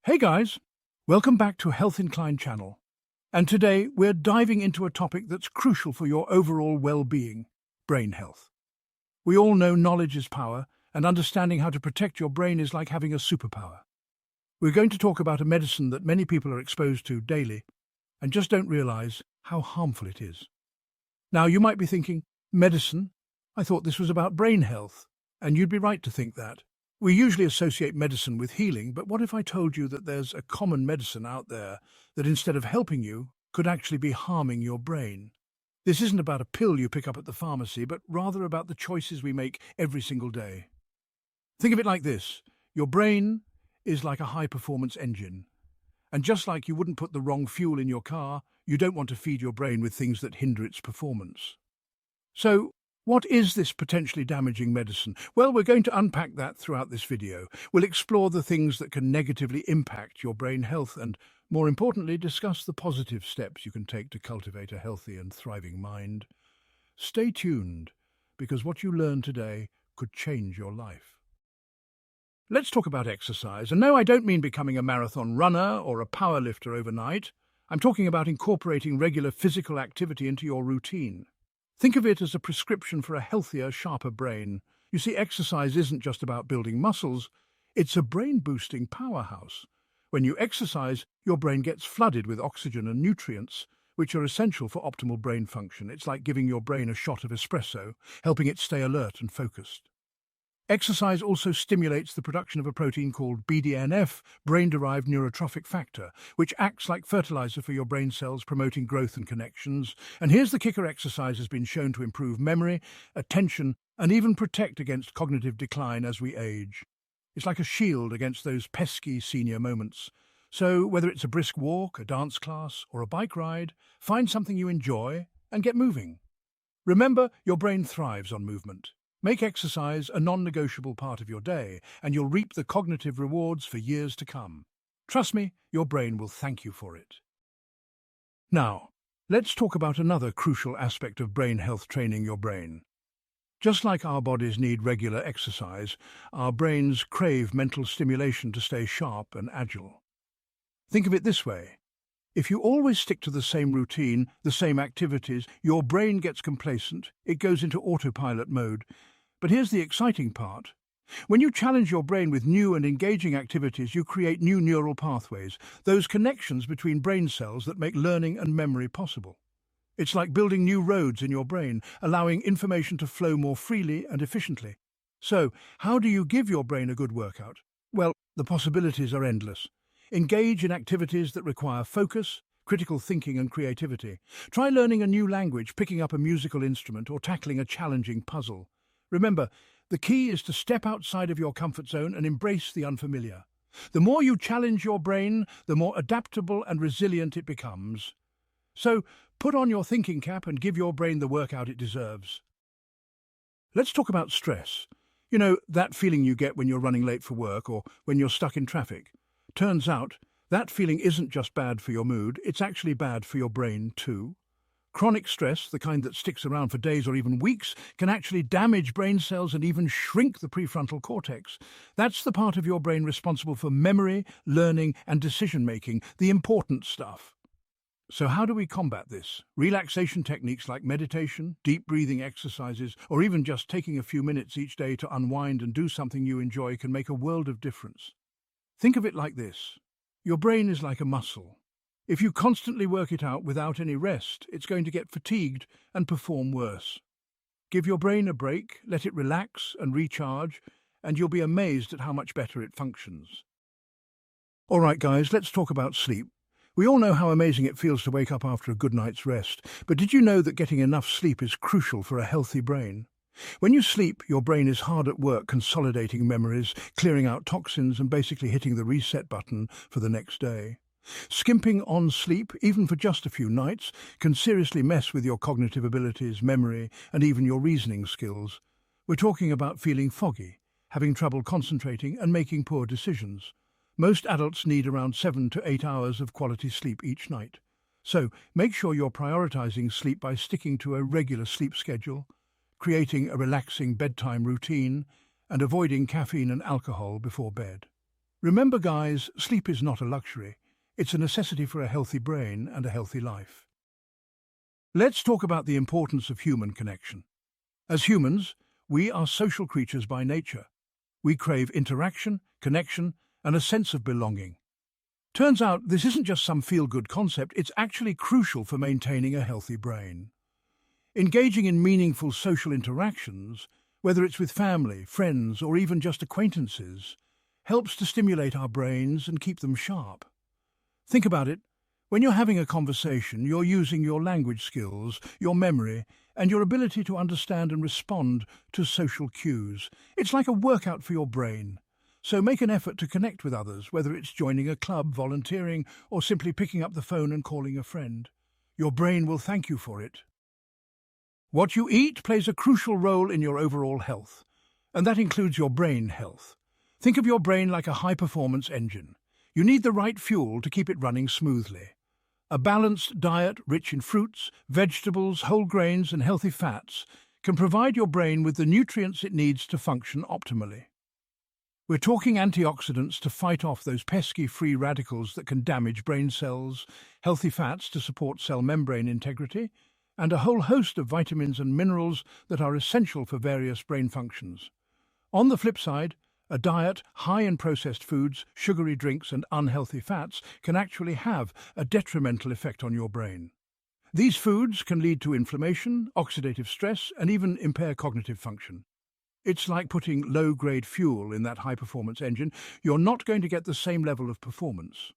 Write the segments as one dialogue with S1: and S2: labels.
S1: Hey guys, welcome back to Health Inclined Channel. And today we're diving into a topic that's crucial for your overall well-being, brain health. We all know knowledge is power, and understanding how to protect your brain is like having a superpower. We're going to talk about a medicine that many people are exposed to daily and just don't realize how harmful it is. Now, you might be thinking, medicine? I thought this was about brain health. And you'd be right to think that. We usually associate medicine with healing, but what if I told you that there's a common medicine out there that instead of helping you, could actually be harming your brain? This isn't about a pill you pick up at the pharmacy, but rather about the choices we make every single day. Think of it like this. Your brain is like a high-performance engine. And just like you wouldn't put the wrong fuel in your car, you don't want to feed your brain with things that hinder its performance. So, what is this potentially damaging medicine? Well, we're going to unpack that throughout this video. We'll explore the things that can negatively impact your brain health and, more importantly, discuss the positive steps you can take to cultivate a healthy and thriving mind. Stay tuned, because what you learn today could change your life. Let's talk about exercise. And no, I don't mean becoming a marathon runner or a power lifter overnight. I'm talking about incorporating regular physical activity into your routine. Think of it as a prescription for a healthier, sharper brain. You see, exercise isn't just about building muscles, it's a brain-boosting powerhouse. When you exercise, your brain gets flooded with oxygen and nutrients, which are essential for optimal brain function. It's like giving your brain a shot of espresso, helping it stay alert and focused. Exercise also stimulates the production of a protein called BDNF, brain-derived neurotrophic factor, which acts like fertilizer for your brain cells, promoting growth and connections. And here's the kicker: exercise has been shown to improve memory, attention, and even protect against cognitive decline as we age. It's like a shield against those pesky senior moments. So whether it's a brisk walk, a dance class, or a bike ride, find something you enjoy and get moving. Remember, your brain thrives on movement. Make exercise a non-negotiable part of your day, and you'll reap the cognitive rewards for years to come. Trust me, your brain will thank you for it. Now, let's talk about another crucial aspect of brain health: training your brain. Just like our bodies need regular exercise, our brains crave mental stimulation to stay sharp and agile. Think of it this way. If you always stick to the same routine, the same activities, your brain gets complacent, it goes into autopilot mode. But here's the exciting part. When you challenge your brain with new and engaging activities, you create new neural pathways, those connections between brain cells that make learning and memory possible. It's like building new roads in your brain, allowing information to flow more freely and efficiently. So, how do you give your brain a good workout? Well, the possibilities are endless. Engage in activities that require focus, critical thinking, and creativity. Try learning a new language, picking up a musical instrument, or tackling a challenging puzzle. Remember, the key is to step outside of your comfort zone and embrace the unfamiliar. The more you challenge your brain, the more adaptable and resilient it becomes. So, put on your thinking cap and give your brain the workout it deserves. Let's talk about stress. You know, that feeling you get when you're running late for work or when you're stuck in traffic. Turns out, that feeling isn't just bad for your mood, it's actually bad for your brain too. Chronic stress, the kind that sticks around for days or even weeks, can actually damage brain cells and even shrink the prefrontal cortex. That's the part of your brain responsible for memory, learning, and decision-making, the important stuff. So how do we combat this? Relaxation techniques like meditation, deep breathing exercises, or even just taking a few minutes each day to unwind and do something you enjoy can make a world of difference. Think of it like this. Your brain is like a muscle. If you constantly work it out without any rest, it's going to get fatigued and perform worse. Give your brain a break, let it relax and recharge, and you'll be amazed at how much better it functions. All right, guys, let's talk about sleep. We all know how amazing it feels to wake up after a good night's rest, but did you know that getting enough sleep is crucial for a healthy brain? When you sleep, your brain is hard at work consolidating memories, clearing out toxins, and basically hitting the reset button for the next day. Skimping on sleep, even for just a few nights, can seriously mess with your cognitive abilities, memory, and even your reasoning skills. We're talking about feeling foggy, having trouble concentrating, and making poor decisions. Most adults need around 7 to 8 hours of quality sleep each night. So, make sure you're prioritizing sleep by sticking to a regular sleep schedule, creating a relaxing bedtime routine, and avoiding caffeine and alcohol before bed. Remember, guys, sleep is not a luxury. It's a necessity for a healthy brain and a healthy life. Let's talk about the importance of human connection. As humans, we are social creatures by nature. We crave interaction, connection, and a sense of belonging. Turns out this isn't just some feel-good concept, it's actually crucial for maintaining a healthy brain. Engaging in meaningful social interactions, whether it's with family, friends, or even just acquaintances, helps to stimulate our brains and keep them sharp. Think about it. When you're having a conversation, you're using your language skills, your memory, and your ability to understand and respond to social cues. It's like a workout for your brain. So make an effort to connect with others, whether it's joining a club, volunteering, or simply picking up the phone and calling a friend. Your brain will thank you for it. What you eat plays a crucial role in your overall health, and that includes your brain health. Think of your brain like a high-performance engine. You need the right fuel to keep it running smoothly. A balanced diet rich in fruits, vegetables, whole grains, and healthy fats can provide your brain with the nutrients it needs to function optimally. We're talking antioxidants to fight off those pesky free radicals that can damage brain cells, healthy fats to support cell membrane integrity, and a whole host of vitamins and minerals that are essential for various brain functions. On the flip side, a diet high in processed foods, sugary drinks, and unhealthy fats can actually have a detrimental effect on your brain. These foods can lead to inflammation, oxidative stress, and even impair cognitive function. It's like putting low-grade fuel in that high-performance engine. You're not going to get the same level of performance.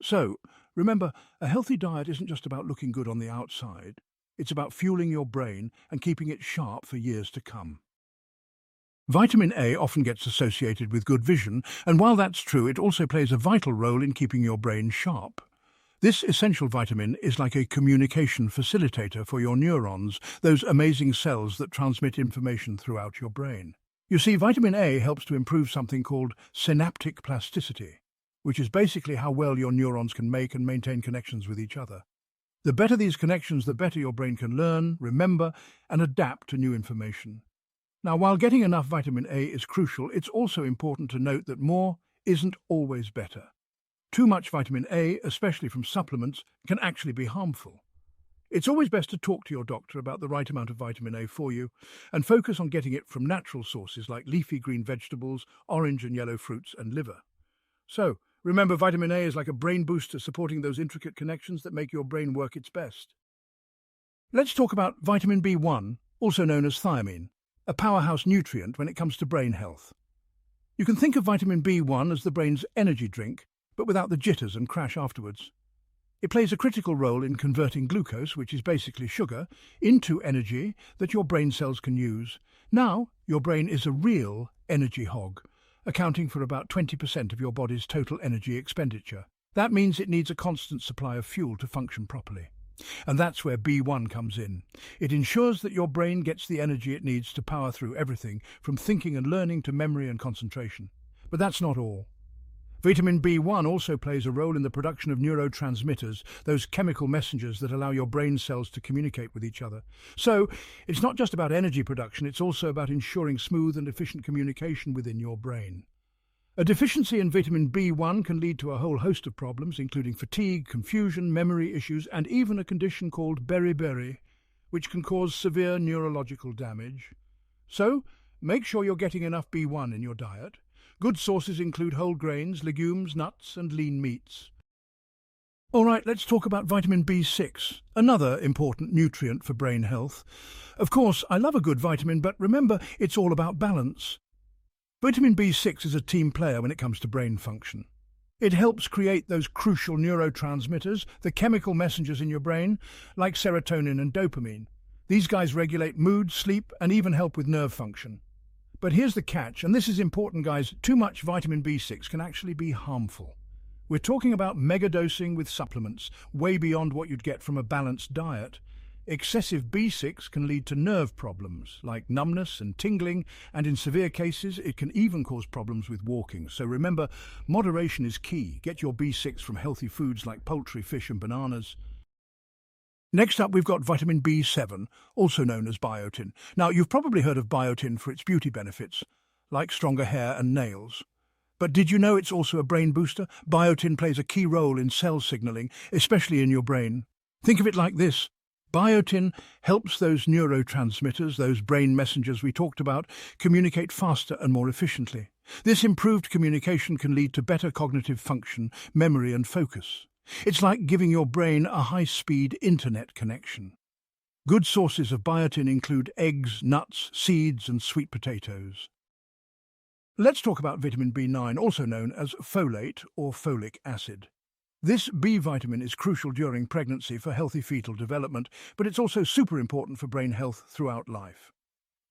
S1: So, remember, a healthy diet isn't just about looking good on the outside. It's about fueling your brain and keeping it sharp for years to come. Vitamin A often gets associated with good vision, and while that's true, it also plays a vital role in keeping your brain sharp. This essential vitamin is like a communication facilitator for your neurons, those amazing cells that transmit information throughout your brain. You see, vitamin A helps to improve something called synaptic plasticity, which is basically how well your neurons can make and maintain connections with each other. The better these connections, the better your brain can learn, remember, and adapt to new information. Now, while getting enough vitamin A is crucial, it's also important to note that more isn't always better. Too much vitamin A, especially from supplements, can actually be harmful. It's always best to talk to your doctor about the right amount of vitamin A for you and focus on getting it from natural sources like leafy green vegetables, orange and yellow fruits, and liver. So, remember, vitamin A is like a brain booster supporting those intricate connections that make your brain work its best. Let's talk about vitamin B1, also known as thiamine, a powerhouse nutrient when it comes to brain health. You can think of vitamin B1 as the brain's energy drink, but without the jitters and crash afterwards. It plays a critical role in converting glucose, which is basically sugar, into energy that your brain cells can use. Now, your brain is a real energy hog, accounting for about 20% of your body's total energy expenditure. That means it needs a constant supply of fuel to function properly. And that's where B1 comes in. It ensures that your brain gets the energy it needs to power through everything, from thinking and learning to memory and concentration. But that's not all. Vitamin B1 also plays a role in the production of neurotransmitters, those chemical messengers that allow your brain cells to communicate with each other. So, it's not just about energy production, it's also about ensuring smooth and efficient communication within your brain. A deficiency in vitamin B1 can lead to a whole host of problems, including fatigue, confusion, memory issues, and even a condition called beriberi, which can cause severe neurological damage. So, make sure you're getting enough B1 in your diet. Good sources include whole grains, legumes, nuts, and lean meats. All right, let's talk about vitamin B6, another important nutrient for brain health. Of course, I love a good vitamin, but remember, it's all about balance. Vitamin B6 is a team player when it comes to brain function. It helps create those crucial neurotransmitters, the chemical messengers in your brain, like serotonin and dopamine. These guys regulate mood, sleep, and even help with nerve function. But here's the catch, and this is important, guys. Too much vitamin B6 can actually be harmful. We're talking about megadosing with supplements, way beyond what you'd get from a balanced diet. Excessive B6 can lead to nerve problems, like numbness and tingling, and in severe cases, it can even cause problems with walking. So remember, moderation is key. Get your B6 from healthy foods like poultry, fish, and bananas. Next up, we've got vitamin B7, also known as biotin. Now, you've probably heard of biotin for its beauty benefits, like stronger hair and nails. But did you know it's also a brain booster? Biotin plays a key role in cell signaling, especially in your brain. Think of it like this. Biotin helps those neurotransmitters, those brain messengers we talked about, communicate faster and more efficiently. This improved communication can lead to better cognitive function, memory and focus. It's like giving your brain a high-speed internet connection. Good sources of biotin include eggs, nuts, seeds and sweet potatoes. Let's talk about vitamin B9, also known as folate or folic acid. This B vitamin is crucial during pregnancy for healthy fetal development, but it's also super important for brain health throughout life.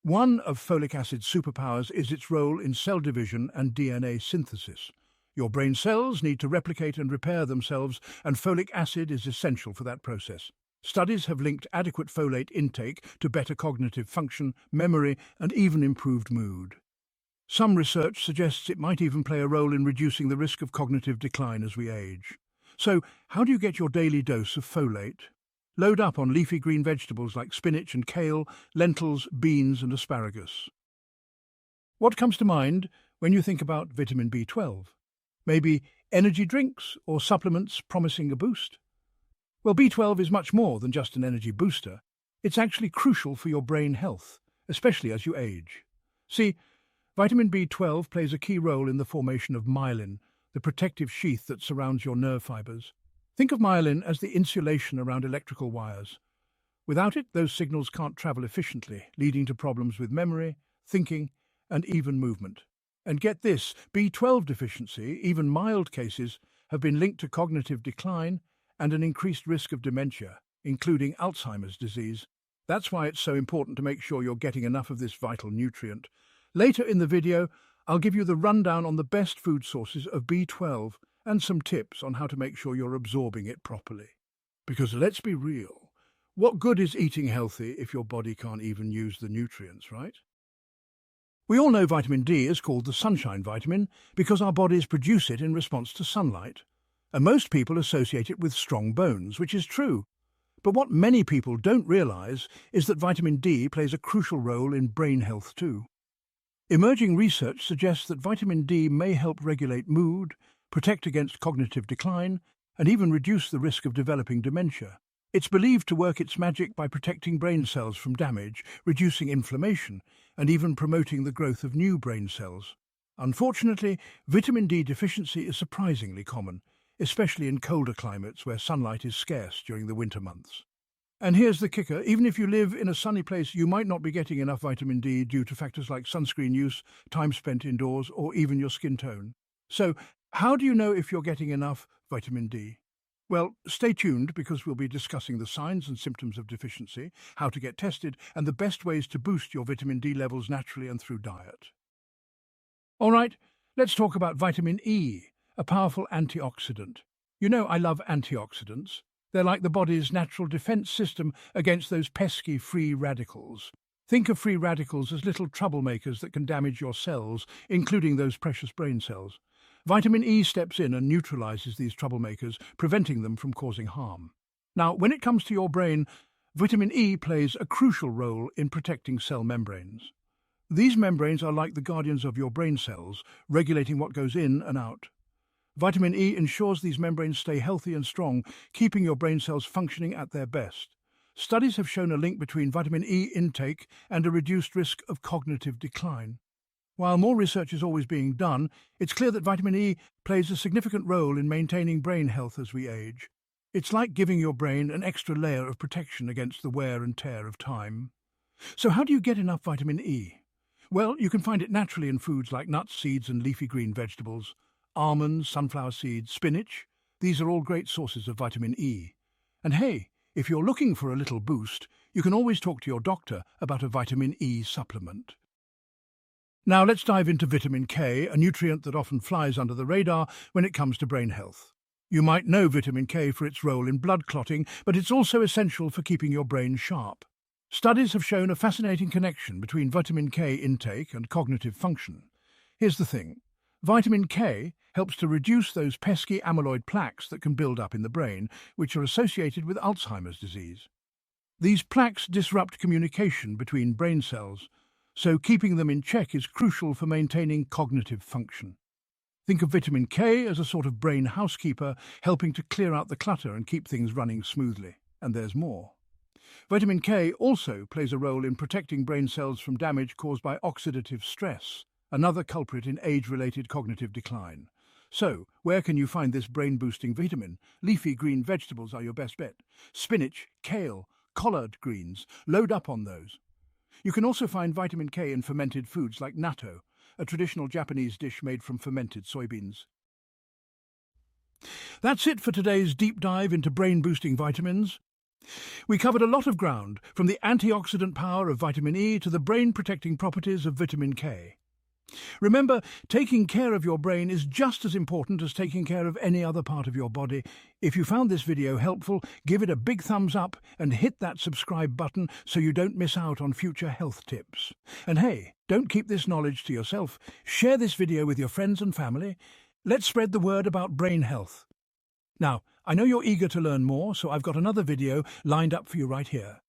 S1: One of folic acid's superpowers is its role in cell division and DNA synthesis. Your brain cells need to replicate and repair themselves, and folic acid is essential for that process. Studies have linked adequate folate intake to better cognitive function, memory, and even improved mood. Some research suggests it might even play a role in reducing the risk of cognitive decline as we age. So, how do you get your daily dose of folate? Load up on leafy green vegetables like spinach and kale, lentils, beans and asparagus. What comes to mind when you think about vitamin B12? Maybe energy drinks or supplements promising a boost? Well, B12 is much more than just an energy booster. It's actually crucial for your brain health, especially as you age. See, vitamin B12 plays a key role in the formation of myelin, the protective sheath that surrounds your nerve fibers. Think of myelin as the insulation around electrical wires. Without it, those signals can't travel efficiently, leading to problems with memory, thinking, and even movement. And get this, B12 deficiency, even mild cases, have been linked to cognitive decline and an increased risk of dementia, including Alzheimer's disease. That's why it's so important to make sure you're getting enough of this vital nutrient. Later in the video, I'll give you the rundown on the best food sources of B12 and some tips on how to make sure you're absorbing it properly. Because let's be real, what good is eating healthy if your body can't even use the nutrients, right? We all know vitamin D is called the sunshine vitamin because our bodies produce it in response to sunlight. And most people associate it with strong bones, which is true. But what many people don't realize is that vitamin D plays a crucial role in brain health too. Emerging research suggests that vitamin D may help regulate mood, protect against cognitive decline, and even reduce the risk of developing dementia. It's believed to work its magic by protecting brain cells from damage, reducing inflammation, and even promoting the growth of new brain cells. Unfortunately, vitamin D deficiency is surprisingly common, especially in colder climates where sunlight is scarce during the winter months. And here's the kicker, even if you live in a sunny place, you might not be getting enough vitamin D due to factors like sunscreen use, time spent indoors, or even your skin tone. So, how do you know if you're getting enough vitamin D? Well, stay tuned because we'll be discussing the signs and symptoms of deficiency, how to get tested, and the best ways to boost your vitamin D levels naturally and through diet. All right, let's talk about vitamin E, a powerful antioxidant. You know I love antioxidants. They're like the body's natural defense system against those pesky free radicals. Think of free radicals as little troublemakers that can damage your cells, including those precious brain cells. Vitamin E steps in and neutralizes these troublemakers, preventing them from causing harm. Now, when it comes to your brain, vitamin E plays a crucial role in protecting cell membranes. These membranes are like the guardians of your brain cells, regulating what goes in and out. Vitamin E ensures these membranes stay healthy and strong, keeping your brain cells functioning at their best. Studies have shown a link between vitamin E intake and a reduced risk of cognitive decline. While more research is always being done, it's clear that vitamin E plays a significant role in maintaining brain health as we age. It's like giving your brain an extra layer of protection against the wear and tear of time. So how do you get enough vitamin E? Well, you can find it naturally in foods like nuts, seeds and leafy green vegetables. Almonds, sunflower seeds, spinach, these are all great sources of vitamin E. And hey, if you're looking for a little boost, you can always talk to your doctor about a vitamin E supplement. Now let's dive into vitamin K, a nutrient that often flies under the radar when it comes to brain health. You might know vitamin K for its role in blood clotting, but it's also essential for keeping your brain sharp. Studies have shown a fascinating connection between vitamin K intake and cognitive function. Here's the thing. Vitamin K helps to reduce those pesky amyloid plaques that can build up in the brain, which are associated with Alzheimer's disease. These plaques disrupt communication between brain cells, so keeping them in check is crucial for maintaining cognitive function. Think of vitamin K as a sort of brain housekeeper, helping to clear out the clutter and keep things running smoothly. And there's more. Vitamin K also plays a role in protecting brain cells from damage caused by oxidative stress, another culprit in age-related cognitive decline. So, where can you find this brain-boosting vitamin? Leafy green vegetables are your best bet. Spinach, kale, collard greens, load up on those. You can also find vitamin K in fermented foods like natto, a traditional Japanese dish made from fermented soybeans. That's it for today's deep dive into brain-boosting vitamins. We covered a lot of ground, from the antioxidant power of vitamin E to the brain-protecting properties of vitamin K. Remember, taking care of your brain is just as important as taking care of any other part of your body. If you found this video helpful, give it a big thumbs up and hit that subscribe button so you don't miss out on future health tips. And hey, don't keep this knowledge to yourself. Share this video with your friends and family. Let's spread the word about brain health. Now, I know you're eager to learn more, so I've got another video lined up for you right here.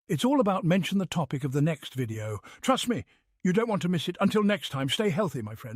S1: It's all about mention the topic of the next video. Trust me, you don't want to miss it. Until next time, stay healthy, my friend.